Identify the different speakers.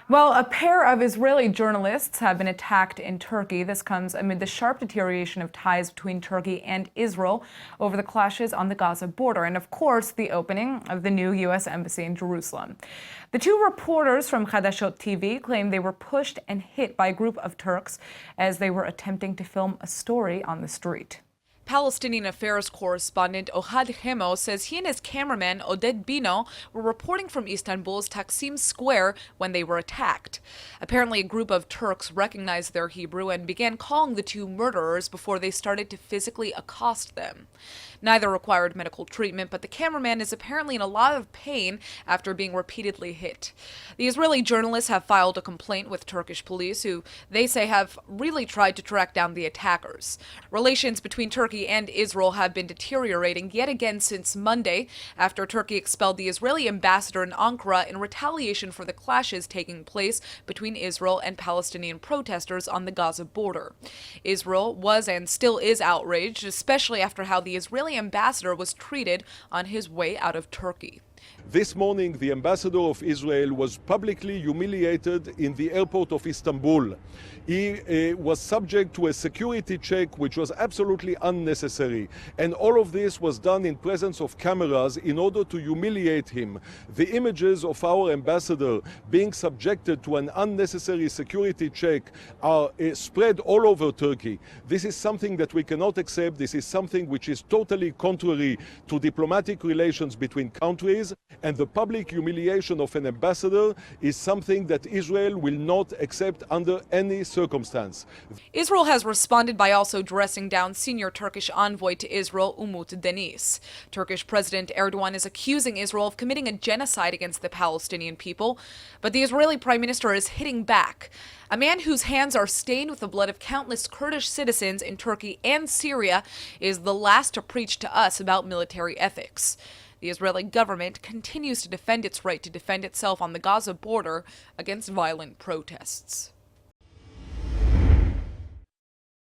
Speaker 1: Well, a pair of Israeli journalists have been attacked in Turkey. This comes amid the sharp deterioration of ties between Turkey and Israel over the clashes on the Gaza border and, of course, the opening of the new U.S. embassy in Jerusalem. The two reporters from Hadashot TV claim they were pushed and hit by a group of Turks as they were attempting to film a story on the street. Palestinian affairs correspondent Ohad Hemo says he and his cameraman Oded Bino were reporting from Istanbul's Taksim Square when they were attacked. Apparently, a group of Turks recognized their Hebrew and began calling the two murderers before they started to physically accost them. Neither required medical treatment, but the cameraman is apparently in a lot of pain after being repeatedly hit. The Israeli journalists have filed a complaint with Turkish police, who they say have really tried to track down the attackers. Relations between Turkey and Israel have been deteriorating yet again since Monday, after Turkey expelled the Israeli ambassador in Ankara in retaliation for the clashes taking place between Israel and Palestinian protesters on the Gaza border. Israel was and still is outraged, especially after how the Israeli ambassador was treated on his way out of Turkey.
Speaker 2: This morning, the ambassador of Israel was publicly humiliated in the airport of Istanbul. He was subject to a security check which was absolutely unnecessary. And all of this was done in presence of cameras in order to humiliate him. The images of our ambassador being subjected to an unnecessary security check are spread all over Turkey. This is something that we cannot accept. This is something which is totally contrary to diplomatic relations between countries. And the public humiliation of an ambassador is something that Israel will not accept under any circumstance.
Speaker 1: Israel has responded by also dressing down senior Turkish envoy to Israel, Umut Deniz. Turkish President Erdogan is accusing Israel of committing a genocide against the Palestinian people, but the Israeli Prime Minister is hitting back. A man whose hands are stained with the blood of countless Kurdish citizens in Turkey and Syria is the last to preach to us about military ethics. The Israeli government continues to defend its right to defend itself on the Gaza border against violent protests.